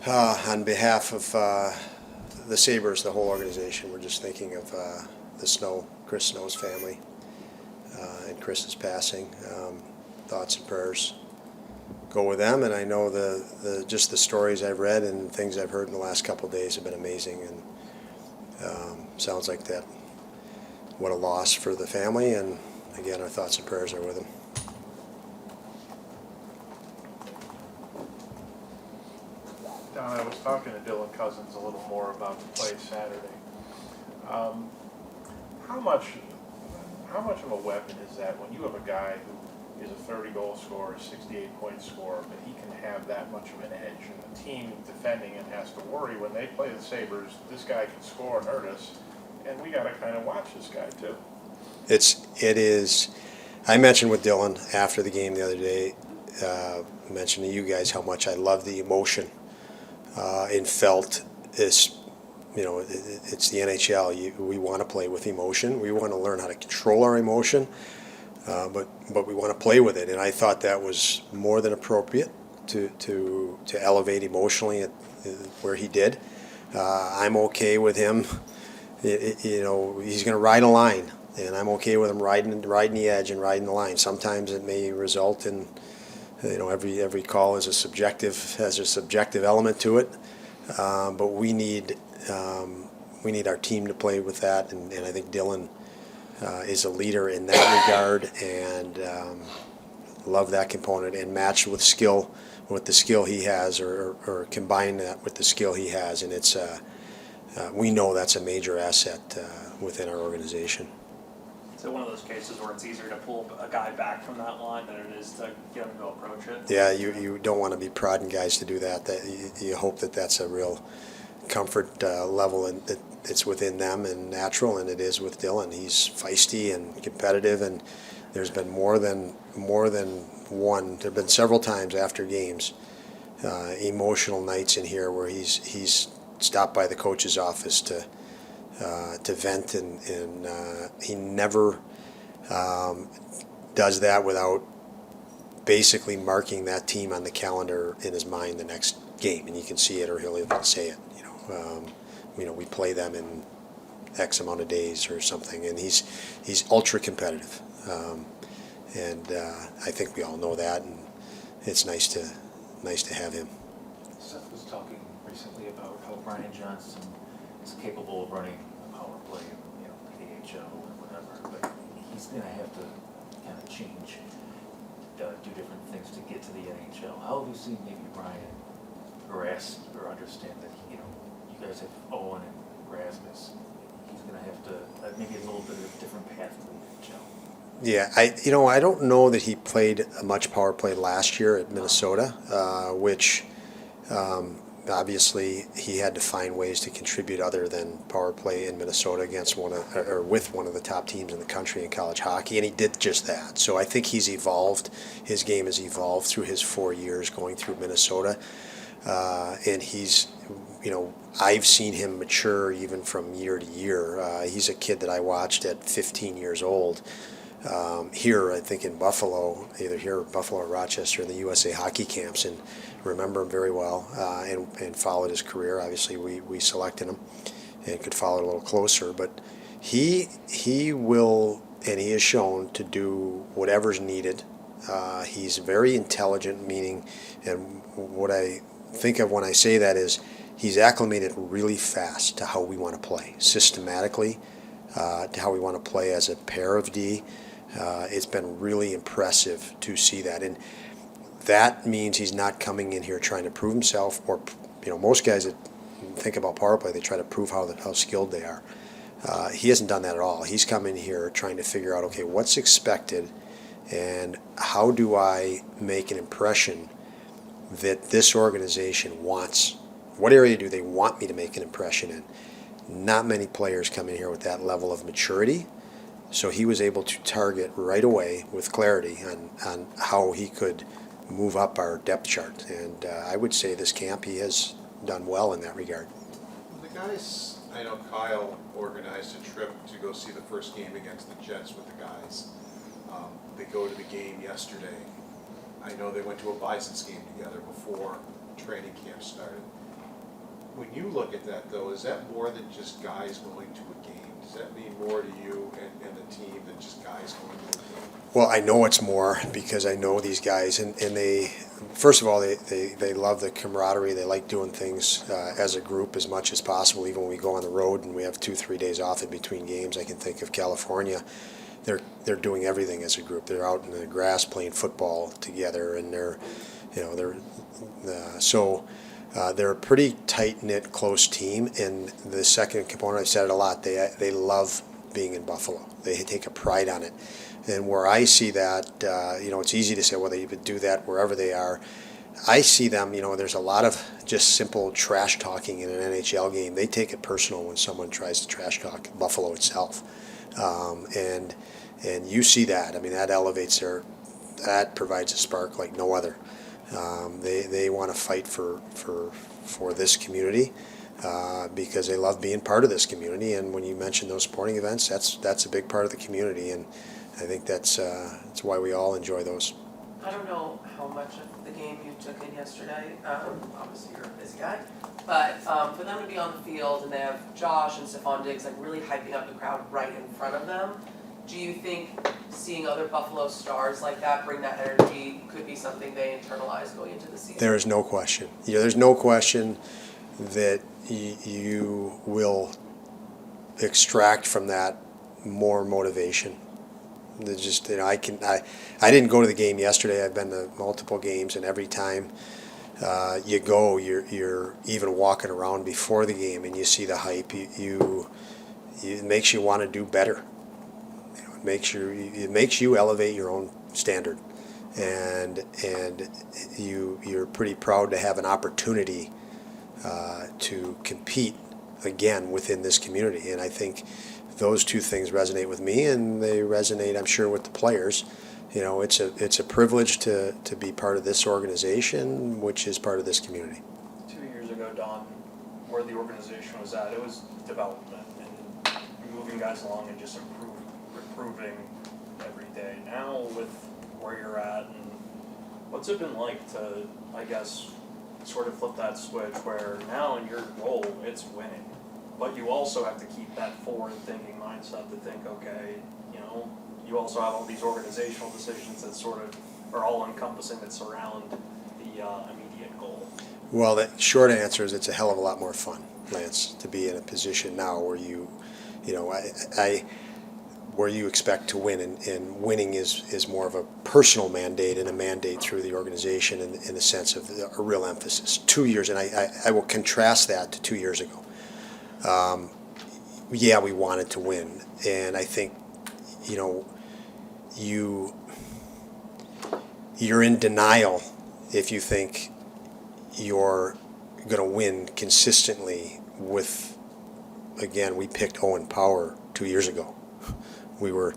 On behalf of the Sabres, the whole organization, we're just thinking of Chris Snow's family, and Chris's passing. Thoughts and prayers go with them, and I know just the stories I've read and things I've heard in the last couple of days have been amazing, and sounds like that. What a loss for the family, and again, our thoughts and prayers are with them. Don, I was talking to Dylan Cozens a little more about the play Saturday. How much of a weapon is that when you have a guy who is a 30-goal scorer, 68-point scorer, but he can have that much of an edge, and the team defending it has to worry when they play the Sabres, this guy can score and hurt us, and we got to kind of watch this guy too. It is. I mentioned with Dylan after the game the other day, mentioned to you guys how much I love the emotion and felt this. It's the NHL. We want to play with emotion. We want to learn how to control our emotion, but we want to play with it. And I thought that was more than appropriate to elevate emotionally where he did. I'm okay with him. He's going to ride a line, and I'm okay with him riding the edge and riding the line. Sometimes it may result in, every call has a subjective element to it, but we need our team to play with that, and I think Dylan is a leader in that regard, and love that component, and match with skill, with the skill he has, or combine that with the skill he has, and it's we know that's a major asset within our organization. So one of those cases where it's easier to pull a guy back from that line than it is to get him to approach it? Yeah, you don't want to be prodding guys to do that. You hope that that's a real comfort level, and it's within them and natural, and it is with Dylan. He's feisty and competitive, and there's been more than one. There've been several times after games, emotional nights in here where he's stopped by the coach's office to vent, and he never does that without basically marking that team on the calendar in his mind the next game, and you can see it, or he'll even say it. We play them in X amount of days or something, and he's ultra competitive, and I think we all know that, and it's nice to have him. Seth was talking recently about how Brian Johnson is capable of running a power play, AHL or whatever, but he's going to have to kind of change, do different things to get to the NHL. How have you seen maybe Brian grasp or understand that you guys have Owen and Rasmus? He's going to have to maybe a little bit of a different path to the NHL. Yeah, I don't know that he played much power play last year at Minnesota, which obviously he had to find ways to contribute other than power play in Minnesota against with one of the top teams in the country in college hockey, and he did just that. So I think he's evolved. His game has evolved through his 4 years going through Minnesota, and he's, I've seen him mature even from year to year. He's a kid that I watched at 15 years old. Here, I think in Buffalo, either here, Buffalo or Rochester, in the USA hockey camps, and remember him very well, and followed his career. Obviously, we selected him and could follow it a little closer. But he will, and he has shown to do whatever's needed. He's very intelligent, meaning, and what I think of when I say that is he's acclimated really fast to how we want to play, systematically, to how we want to play as a pair of D. It's been really impressive to see that, and that means he's not coming in here trying to prove himself, or most guys that think about power play, they try to prove how skilled they are. He hasn't done that at all. He's come in here trying to figure out, okay, what's expected, and how do I make an impression that this organization wants? What area do they want me to make an impression in? Not many players come in here with that level of maturity. So he was able to target right away with clarity on how he could move up our depth chart. And I would say this camp he has done well in that regard. The guys, I know Kyle organized a trip to go see the first game against the Jets with the guys. They go to the game yesterday. I know they went to a Bison's game together before training camp started. when you look at that though, is that more than just guys going to a game? Does that mean more to you and the team than just guys going to a game? Well, I know it's more because I know these guys, and they, first of all, they love the camaraderie. They like doing things as a group as much as possible, even when we go on the road and we have 2-3 days off in between games. I can think of California. They're doing everything as a group. They're out in the grass playing football together, and they're a pretty tight-knit, close team. And the second component, I've said it a lot, they love being in Buffalo. They take a pride on it. And where I see that, it's easy to say, well, they would do that wherever they are. I see them, there's a lot of just simple trash talking in an NHL game. They take it personal when someone tries to trash talk Buffalo itself. And you see that. I mean, that elevates that provides a spark like no other. They want to fight for this community because they love being part of this community. And when you mention those sporting events, that's a big part of the community. And I think that's why we all enjoy those. I don't know how much of the game you took in yesterday. Obviously, you're a busy guy. But for them to be on the field and they have Josh and Stephon Diggs like really hyping up the crowd right in front of them, do you think seeing other Buffalo stars like that bring that energy could be something they internalize going into the season? There is no question. There's no question that you will extract from that more motivation. Just I didn't go to the game yesterday. I've been to multiple games, and every time you go, you're even walking around before the game, and you see the hype. It makes you want to do better. It makes you elevate your own standard, and you're pretty proud to have an opportunity to compete again within this community. And I think those two things resonate with me, and they resonate, I'm sure, with the players. It's a privilege to be part of this organization, which is part of this community. 2 years ago, Don, where the organization was at, it was development and moving guys along and just improving every day. Now with where you're at, and what's it been like to, I guess, sort of flip that switch where now in your role it's winning, but you also have to keep that forward-thinking mindset to think, okay, you also have all these organizational decisions that sort of are all-encompassing that surround the immediate goal. Well, the short answer is it's a hell of a lot more fun, Lance, to be in a position now where where you expect to win, and winning is more of a personal mandate and a mandate through the organization in the sense of a real emphasis. 2 years, and I will contrast that to 2 years ago. We wanted to win, and I think, you're in denial if you think you're going to win consistently with, again, we picked Owen Power 2 years ago. We were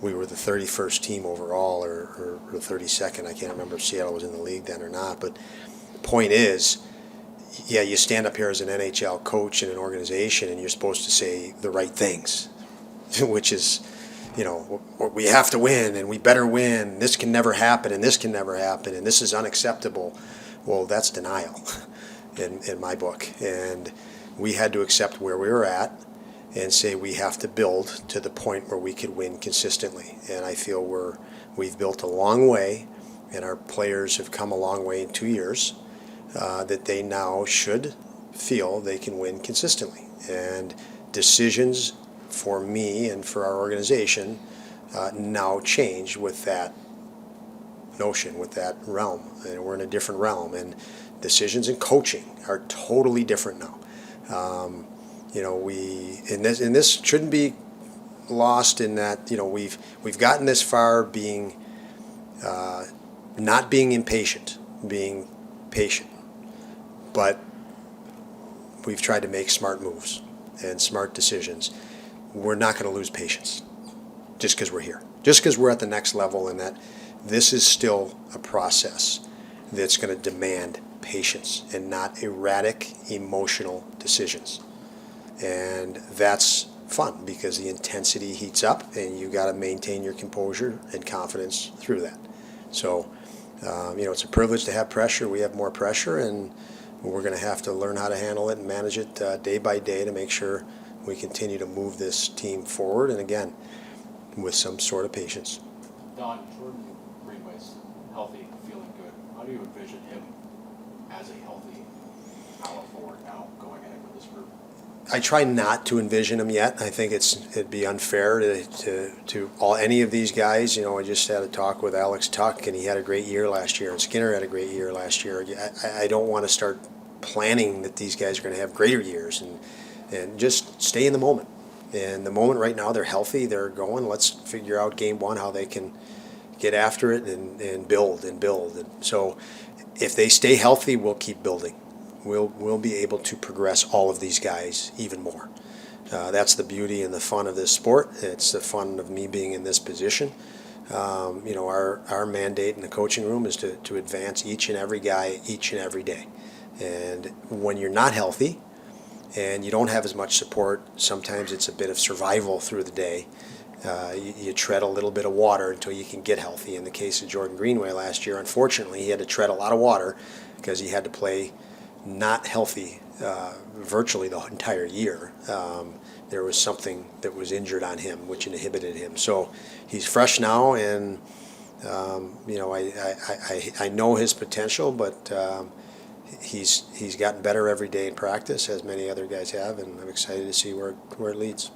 the 31st team overall, or 32nd. I can't remember if Seattle was in the league then or not. But the point is, you stand up here as an NHL coach in an organization, and you're supposed to say the right things, which is, we have to win, and we better win. This can never happen, and this can never happen, and this is unacceptable. Well, that's denial in my book. And we had to accept where we were at and say we have to build to the point where we could win consistently. And I feel we've built a long way, and our players have come a long way in 2 years, that they now should feel they can win consistently. And decisions for me and for our organization now change with that notion, with that realm. And we're in a different realm, and decisions in coaching are totally different now. This shouldn't be lost in that, we've gotten this far being not being impatient, being patient, but we've tried to make smart moves and smart decisions. We're not going to lose patience just because we're here, just because we're at the next level, and that this is still a process that's going to demand patience and not erratic emotional decisions. And that's fun because the intensity heats up, and you got to maintain your composure and confidence through that. So, it's a privilege to have pressure. We have more pressure, and we're going to have to learn how to handle it and manage it day by day to make sure we continue to move this team forward, and again, with some sort of patience. Don, Jordan Greenway's healthy, feeling good. How do you envision him as a healthy power forward now going ahead with this group? I try not to envision him yet. I think it'd be unfair to any of these guys. You know, I just had a talk with Alex Tuck, and he had a great year last year, and Skinner had a great year last year. I don't want to start planning that these guys are going to have greater years, and just stay in the moment. And the moment right now, they're healthy, they're going. Let's figure out game one, how they can get after it and build and build. And so if they stay healthy, we'll keep building. We'll be able to progress all of these guys even more. That's the beauty and the fun of this sport. It's the fun of me being in this position. You know, our mandate in the coaching room is to advance each and every guy each and every day. And when you're not healthy and you don't have as much support, sometimes it's a bit of survival through the day. You tread a little bit of water until you can get healthy. In the case of Jordan Greenway last year, unfortunately, he had to tread a lot of water because he had to play not healthy virtually the entire year. There was something that was injured on him, which inhibited him. So he's fresh now, and you know, I know his potential, but he's gotten better every day in practice, as many other guys have, and I'm excited to see where it leads.